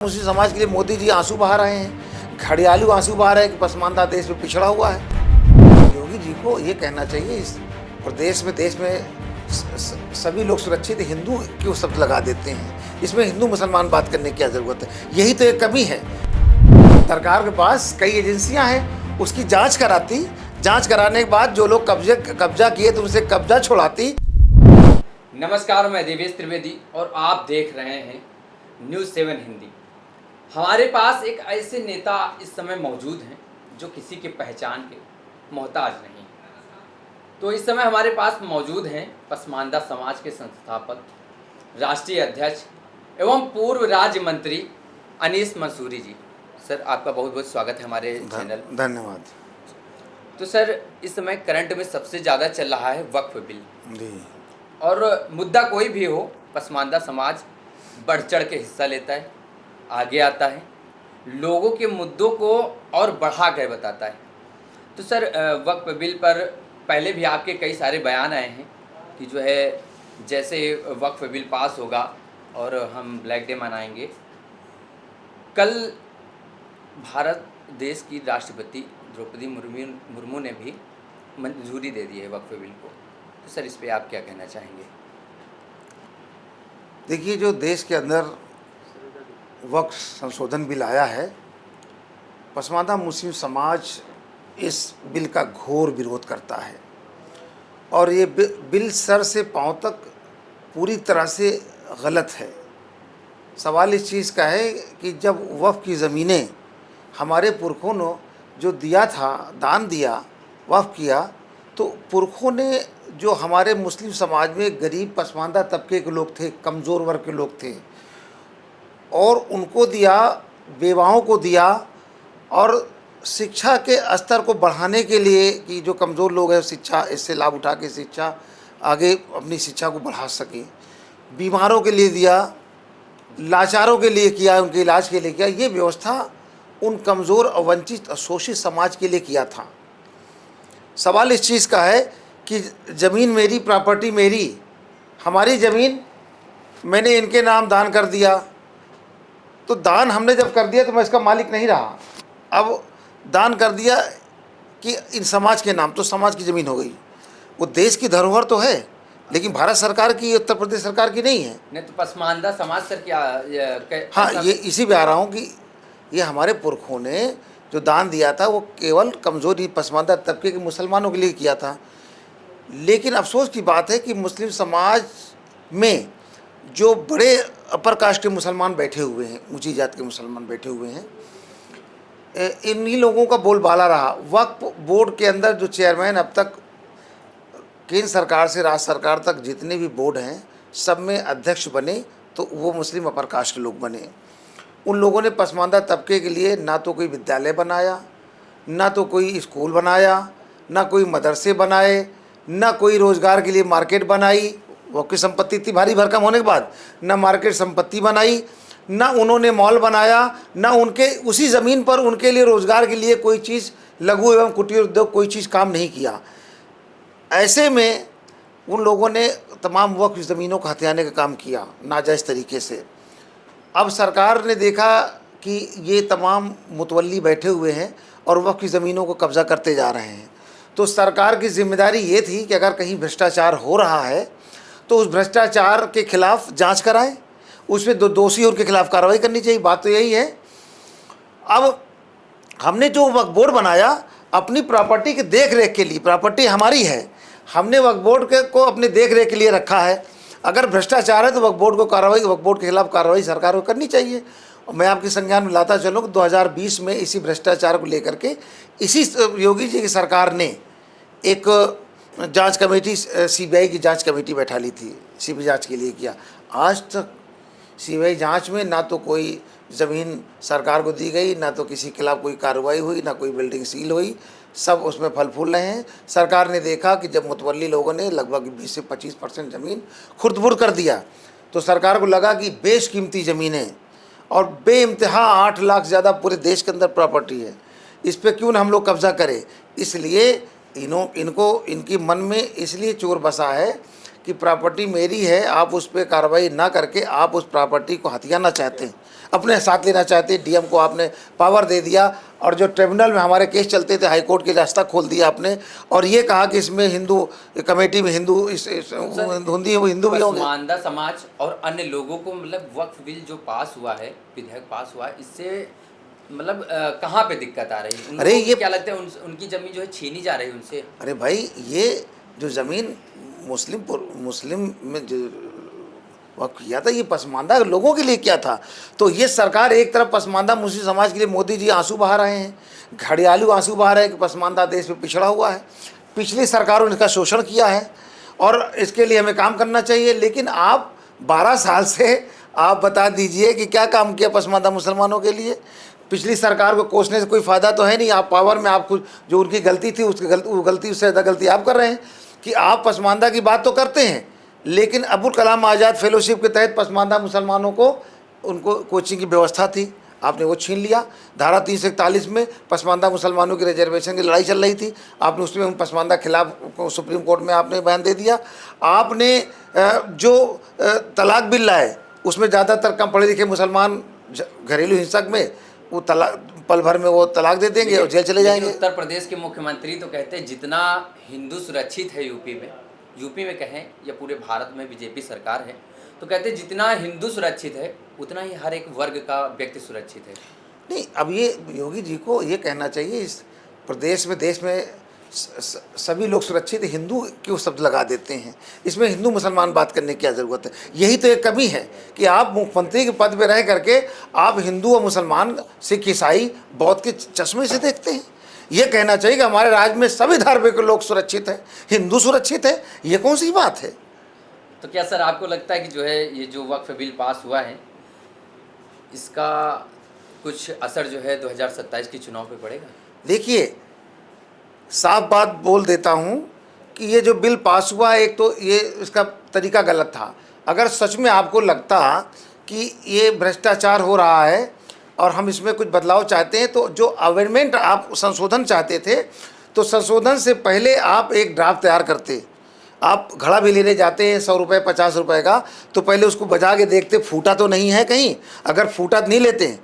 मुस्लिम समाज के लिए मोदी जी आंसू बहा रहे हैं, घड़ियालू आंसू बहा रहे हैं कि पसमानदा देश में पिछड़ा हुआ है। योगी जी को ये कहना चाहिए इस प्रदेश में देश में सभी लोग सुरक्षित हिंदू क्यों शब्द लगा देते हैं। इसमें हिंदू मुसलमान बात करने की क्या ज़रूरत है। यही तो एक कमी है। सरकार के पास कई एजेंसियां हैं, उसकी जांच कराती, जांच कराने के बाद जो लोग कब्जा किए तो उनसे कब्जा छुड़ाती। नमस्कार, मैं देवेश त्रिवेदी और आप देख रहे हैं न्यूज़ 7 हिंदी। हमारे पास एक ऐसे नेता इस समय मौजूद हैं जो किसी के पहचान के मोहताज नहीं। तो इस समय हमारे पास मौजूद हैं पसमानदा समाज के संस्थापक, राष्ट्रीय अध्यक्ष एवं पूर्व राज्य मंत्री अनीस मंसूरी जी। सर, आपका बहुत बहुत स्वागत है हमारे चैनल। धन्यवाद। तो सर, इस समय करंट में सबसे ज़्यादा चल रहा है वक्फ बिल जी। और मुद्दा कोई भी हो, पसमानदा समाज बढ़ चढ़ के हिस्सा लेता है, आगे आता है, लोगों के मुद्दों को और बढ़ा कर बताता है। तो सर, वक्फ बिल पर पहले भी आपके कई सारे बयान आए हैं कि जो है जैसे वक्फ बिल पास होगा और हम ब्लैक डे मनाएंगे। कल भारत देश की राष्ट्रपति द्रौपदी मुर्मू ने भी मंजूरी दे दी है वक्फ बिल को। तो सर, इस पे आप क्या कहना चाहेंगे? देखिए, जो देश के अंदर वक्फ संशोधन बिल आया है, पसमानदा मुस्लिम समाज इस बिल का घोर विरोध करता है और ये बिल सर से पांव तक पूरी तरह से गलत है। सवाल इस चीज़ का है कि जब वक्फ की ज़मीनें हमारे पुरखों ने जो दिया था, दान दिया, वक्फ किया, तो पुरखों ने जो हमारे मुस्लिम समाज में गरीब पसमानदा तबके के लोग थे, कमज़ोर वर्ग के लोग थे, और उनको दिया, बेवाओं को दिया, और शिक्षा के स्तर को बढ़ाने के लिए कि जो कमज़ोर लोग हैं शिक्षा इससे लाभ उठा के शिक्षा आगे अपनी शिक्षा को बढ़ा सकें। बीमारों के लिए दिया, लाचारों के लिए किया, उनके इलाज के लिए किया। ये व्यवस्था उन कमज़ोर और वंचित शोषित समाज के लिए किया था। सवाल इस चीज़ का है कि ज़मीन मेरी, प्रॉपर्टी मेरी, हमारी ज़मीन मैंने इनके नाम दान कर दिया, तो दान हमने जब कर दिया तो मैं इसका मालिक नहीं रहा। अब दान कर दिया कि इन समाज के नाम, तो समाज की ज़मीन हो गई। वो देश की धरोहर तो है, लेकिन भारत सरकार की, उत्तर प्रदेश सरकार की नहीं है। नहीं तो पसमानदा समाज सर क्या हाँ, ये इसी पे आ रहा हूँ कि ये हमारे पुरखों ने जो दान दिया था वो केवल कमज़ोर पसमानदा तबके के मुसलमानों के लिए किया था। लेकिन अफसोस की बात है कि मुस्लिम समाज में जो बड़े अपर कास्ट के मुसलमान बैठे हुए हैं, ऊंची जात के मुसलमान बैठे हुए हैं, इन्हीं लोगों का बोलबाला रहा। वक्फ बोर्ड के अंदर जो चेयरमैन अब तक केंद्र सरकार से राज्य सरकार तक जितने भी बोर्ड हैं, सब में अध्यक्ष बने तो वो मुस्लिम अपर कास्ट के लोग बने। उन लोगों ने पसमानदा तबके के लिए ना तो कोई विद्यालय बनाया, ना तो कोई स्कूल बनाया, ना कोई मदरसे बनाए, ना कोई रोज़गार के लिए मार्केट बनाई। वो की संपत्ति इतनी भारी भरकम होने के बाद ना मार्केट संपत्ति बनाई, ना उन्होंने मॉल बनाया, ना उनके उसी ज़मीन पर उनके लिए रोज़गार के लिए कोई चीज़, लघु एवं कुटीर उद्योग कोई चीज़ काम नहीं किया। ऐसे में उन लोगों ने तमाम वक्फ ज़मीनों को हथियाने का काम किया नाजायज़ तरीके से। अब सरकार ने देखा कि ये तमाम मुतवल्ली बैठे हुए हैं और वक्फ की ज़मीनों को कब्ज़ा करते जा रहे हैं, तो सरकार की जिम्मेदारी ये थी कि अगर कहीं भ्रष्टाचार हो रहा है तो उस भ्रष्टाचार के खिलाफ जांच कराएं, उसमें दोषी उनके खिलाफ कार्रवाई करनी चाहिए। बात तो यही है। अब हमने जो वक्फ बोर्ड बनाया अपनी प्रॉपर्टी के देख रेख के लिए, प्रॉपर्टी हमारी है, हमने वक्फ बोर्ड को अपने देख रेख के लिए रखा है। अगर भ्रष्टाचार है तो वक्फ बोर्ड के खिलाफ कार्रवाई सरकार को करनी चाहिए। और मैं आपके संज्ञान में लाता चलूँ कि 2020 में इसी भ्रष्टाचार को लेकर के इसी योगी जी की सरकार ने एक जांच कमेटी, सीबीआई की जांच कमेटी बैठा ली थी, सीबीआई जांच के लिए किया। आज तक सीबीआई जांच में ना तो कोई ज़मीन सरकार को दी गई, ना तो किसी के खिलाफ कोई कार्रवाई हुई, ना कोई बिल्डिंग सील हुई, सब उसमें फल फूल रहे हैं। सरकार ने देखा कि जब मुतवल्ली लोगों ने लगभग 20 से 25% ज़मीन खुर्द-बुर्द कर दिया, तो सरकार को लगा कि बेशकीमती ज़मीनें और बेइंतहा 8 लाख ज़्यादा पूरे देश के अंदर प्रॉपर्टी है, इस पर क्यों ना हम लोग कब्ज़ा करें। इसलिए इनकी मन में इसलिए चोर बसा है कि प्रॉपर्टी मेरी है, आप उस पर कार्रवाई ना करके आप उस प्रॉपर्टी को हथियाना चाहते हैं। अपने साथ लेना चाहते, डीएम को आपने पावर दे दिया, और जो ट्रिब्यूनल में हमारे केस चलते थे हाई कोर्ट के रास्ता खोल दिया आपने, और ये कहा कि इसमें हिंदू कमेटी में हिंदू हिंदू भी होंगे। पसमानदा समाज और अन्य लोगों को मतलब वक्फ बिल जो पास हुआ है, विधेयक पास हुआ है, इससे मतलब कहाँ पे दिक्कत आ रही है? अरे ये क्या लगता है उनकी जमीन जो है छीनी जा रही है उनसे? अरे भाई, ये जो ज़मीन मुस्लिम में जो वक़्फ़ किया था, ये पसमानदा लोगों के लिए क्या था? तो ये सरकार एक तरफ पसमानदा मुस्लिम समाज के लिए मोदी जी आंसू बहा रहे हैं, घड़ियालू आंसू बहा रहे हैं कि पसमानदा देश में पिछड़ा हुआ है, पिछली सरकारों ने इसका शोषण किया है और इसके लिए हमें काम करना चाहिए। लेकिन आप 12 साल से आप बता दीजिए कि क्या काम किया पसमानदा मुसलमानों के लिए? पिछली सरकार को कोसने से कोई फ़ायदा तो है नहीं। आप पावर में, आपको जो उनकी गलती थी वो गलती उससे ज़्यादा गलती आप कर रहे हैं कि आप पसमानदा की बात तो करते हैं, लेकिन अबुल कलाम आज़ाद फेलोशिप के तहत पसमानदा मुसलमानों को उनको कोचिंग की व्यवस्था थी, आपने वो छीन लिया। धारा 341 में पसमानदा मुसलमानों की रिजर्वेशन की लड़ाई चल रही थी, आपने उसमें उन पसमानदा खिलाफ सुप्रीम कोर्ट में आपने बयान दे दिया। आपने जो तलाक बिल लाए उसमें ज़्यादातर कम पढ़े लिखे मुसलमान घरेलू हिंसक में वो तलाक पल भर में वो तलाक दे देंगे और जेल चले जाएंगे। उत्तर प्रदेश के मुख्यमंत्री तो कहते हैं जितना हिंदू सुरक्षित है यूपी में कहें या पूरे भारत में बीजेपी सरकार है, तो कहते हैं जितना हिंदू सुरक्षित है उतना ही हर एक वर्ग का व्यक्ति सुरक्षित है। नहीं, अब ये योगी जी को ये कहना चाहिए, इस प्रदेश में देश में सभी लोग सुरक्षित, हिंदू क्यों शब्द लगा देते हैं? इसमें हिंदू मुसलमान बात करने की क्या ज़रूरत है? यही तो एक कमी है कि आप मुख्यमंत्री के पद पर रह करके आप हिंदू और मुसलमान, सिख, ईसाई, बौद्ध के चश्मे से देखते हैं। ये कहना चाहिए कि हमारे राज्य में सभी धार्मिक लोग सुरक्षित हैं, हिंदू सुरक्षित है, ये कौन सी बात है? तो क्या सर आपको लगता है कि जो है ये जो वक्फ बिल पास हुआ है इसका कुछ असर जो है 2027 के चुनाव पे पड़ेगा? देखिए, साफ बात बोल देता हूँ कि ये जो बिल पास हुआ, एक तो ये इसका तरीका गलत था। अगर सच में आपको लगता कि ये भ्रष्टाचार हो रहा है और हम इसमें कुछ बदलाव चाहते हैं, तो जो अमेंडमेंट आप संशोधन चाहते थे, तो संशोधन से पहले आप एक ड्राफ्ट तैयार करते। आप घड़ा भी लेने जाते हैं 100 रुपये 50 रुपये का, तो पहले उसको बजा के देखते फूटा तो नहीं है कहीं। अगर फूटा नहीं लेते हैं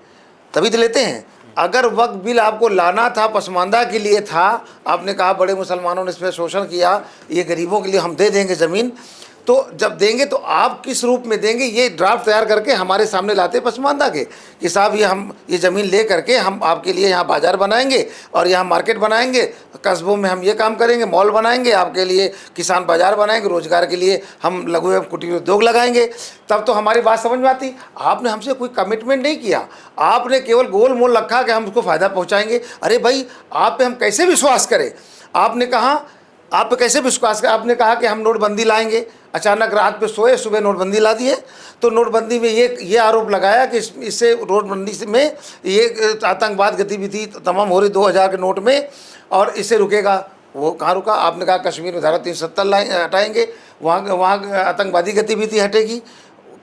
तभी तो लेते हैं। अगर वक्फ बिल आपको लाना था, पसमानदा के लिए था, आपने कहा बड़े मुसलमानों ने इसमें शोषण किया, ये गरीबों के लिए हम दे देंगे ज़मीन, तो जब देंगे तो आप किस रूप में देंगे? ये ड्राफ्ट तैयार करके हमारे सामने लाते पसमानदा के कि साहब ये ज़मीन ले करके हम आपके लिए यहाँ बाज़ार बनाएंगे और यहाँ मार्केट बनाएंगे, कस्बों में हम ये काम करेंगे, मॉल बनाएंगे आपके लिए, किसान बाज़ार बनाएंगे, रोज़गार के लिए हम लघु एवं कुटीर उद्योग लगाएंगे। तब तो हमारी बात समझ में आती। आपने हमसे कोई कमिटमेंट नहीं किया, आपने केवल गोल मोल रखा कि हम उसको फ़ायदा पहुँचाएंगे। अरे भाई, आप पे हम कैसे विश्वास करें? आपने कहा आप पे कैसे विश्वास करें? आपने कहा कि हम नोटबंदी लाएंगे, अचानक रात पे सोए, सुबह नोटबंदी ला दिए। तो नोटबंदी में ये आरोप लगाया कि इससे नोटबंदी में ये आतंकवाद गतिविधि तमाम हो रही 2000 के नोट में, और इससे रुकेगा। वो कहाँ रुका? आपने कहा कश्मीर में धारा 370 हटाएंगे, वहाँ आतंकवादी गतिविधि हटेगी,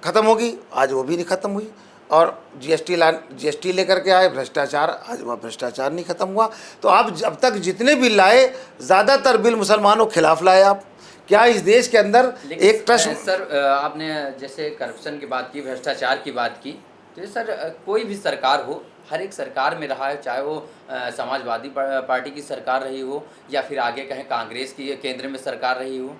ख़त्म होगी। आज वो भी नहीं ख़त्म हुई। और जीएसटी लेकर के आए, भ्रष्टाचार, आज वह भ्रष्टाचार नहीं ख़त्म हुआ। तो आप अब तक जितने बिल लाए, ज़्यादातर बिल मुसलमानों के खिलाफ लाए। आप क्या इस देश के अंदर एक ट्रस्ट? सर आपने जैसे करप्शन की बात की, भ्रष्टाचार की बात की, तो ये सर कोई भी सरकार हो, हर एक सरकार में रहा है, चाहे वो समाजवादी पार्टी की सरकार रही हो या फिर आगे कहें कांग्रेस की केंद्र में सरकार रही हो,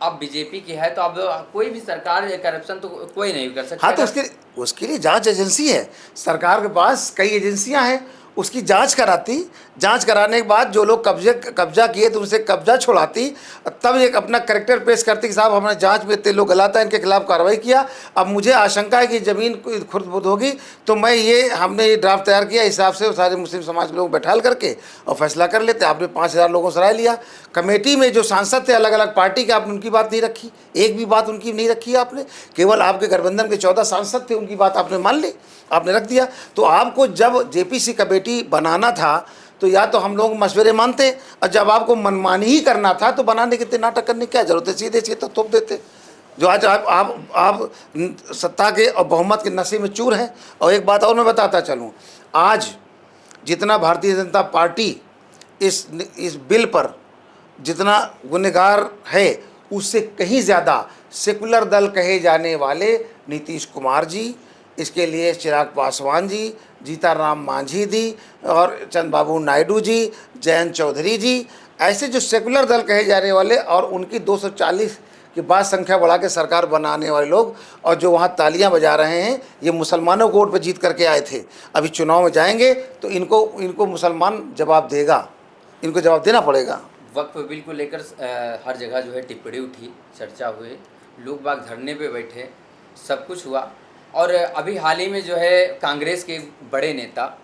अब बीजेपी की है, तो अब कोई भी सरकार करप्शन तो कोई नहीं कर सकता। हाँ, तो उसके लिए जांच एजेंसी है। सरकार के पास कई एजेंसियां हैं, उसकी जांच कराती, जांच कराने के बाद जो लोग कब्जा किए तो उनसे कब्जा छुड़ाती, तब एक अपना कैरेक्टर पेश करती कि साहब हमने जांच में इतने लोग गलत हैं, इनके खिलाफ कार्रवाई किया। अब मुझे आशंका है कि ज़मीन खुर्द बुर्द होगी, तो हमने ये ड्राफ्ट तैयार किया, हिसाब से सारे मुस्लिम समाज के लोग बैठाल करके और फैसला कर लेते। आपने 5000 लोगों से राय लिया। कमेटी में जो सांसद थे अलग अलग पार्टी के, आपने उनकी बात नहीं रखी, एक भी बात उनकी नहीं रखी आपने। केवल आपके गठबंधन के 14 सांसद थे, उनकी बात आपने मान ली, आपने रख दिया। तो आपको जब जेपीसी कमेटी बनाना था तो या तो हम लोग मशवरे मानते, और जब आपको मनमानी ही करना था तो बनाने के नाटक करने की क्या जरूरत है? सीधे सीधे तो थोप देते। जो आज आप सत्ता के और बहुमत के नशे में चूर हैं। और एक बात और मैं बताता चलूँ, आज जितना भारतीय जनता पार्टी इस बिल पर जितना गुनहगार है, उससे कहीं ज़्यादा सेकुलर दल कहे जाने वाले नीतीश कुमार जी, इसके लिए चिराग पासवान जी, जीताराम मांझी जी और चंद्रबाबू नायडू जी, जयंत चौधरी जी, ऐसे जो सेकुलर दल कहे जाने वाले और उनकी 240 के बाद संख्या बढ़ा के सरकार बनाने वाले लोग और जो वहाँ तालियां बजा रहे हैं, ये मुसलमानों को वोट पर जीत करके आए थे। अभी चुनाव में जाएंगे तो इनको मुसलमान जवाब देगा, इनको जवाब देना पड़ेगा। वक्फ बिल को लेकर हर जगह जो है टिप्पणी उठी, चर्चा हुई, लोग बाग धरने पे बैठे, सब कुछ हुआ। और अभी हाल ही में जो है कांग्रेस के बड़े नेता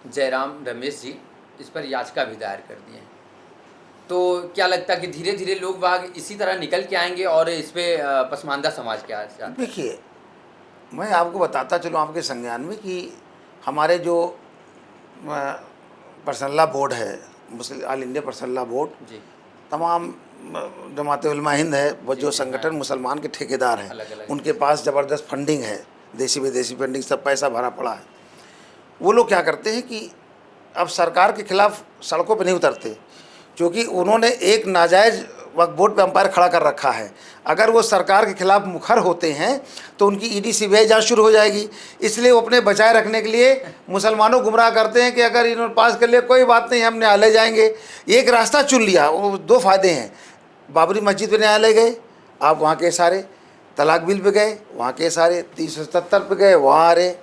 जयराम रमेश जी इस पर याचिका भी दायर कर दी है। तो क्या लगता है कि धीरे धीरे लोग बाग इसी तरह निकल के आएंगे और इस पे पसमानदा समाज क्या चाहता है? देखिए, मैं आपको बताता चलूँ आपके संज्ञान में कि हमारे जो पर्सनला बोर्ड है, मुस्लिम ऑल इंडिया पर्सनला बोर्ड, जी, तमाम जमात उलमा हिंद है, वो जो संगठन मुसलमान के ठेकेदार हैं, अलग-अलग उनके पास ज़बरदस्त फंडिंग है, देसी विदेशी फंडिंग, सब पैसा भरा पड़ा है। वो लोग क्या करते हैं कि अब सरकार के खिलाफ सड़कों पे नहीं उतरते, क्योंकि उन्होंने एक नाजायज़ वक्फ बोर्ड पे अंपायर खड़ा कर रखा है। अगर वो सरकार के खिलाफ मुखर होते हैं तो उनकी ईडी सीबीआई जांच शुरू हो जाएगी। इसलिए वो अपने बचाए रखने के लिए मुसलमानों को गुमराह करते हैं कि अगर इन्होंने पास कर लिया कोई बात नहीं, हम न्यायालय जाएंगे। एक रास्ता चुन लिया, वो दो फायदे हैं। बाबरी मस्जिद पे न्यायालय गए, आप वहाँ के सारे, तलाक बिल पे गए, वहाँ के सारे, 377 पे गए, वहाँ आ रहे,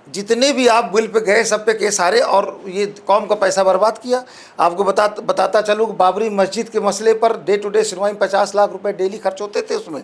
जितने भी आप बिल पे गए सब पे केस हारे और ये कौम का पैसा बर्बाद किया। आपको बताता चलूँ कि बाबरी मस्जिद के मसले पर डे टू डे सुनवाई 50 लाख रुपए डेली खर्च होते थे उसमें।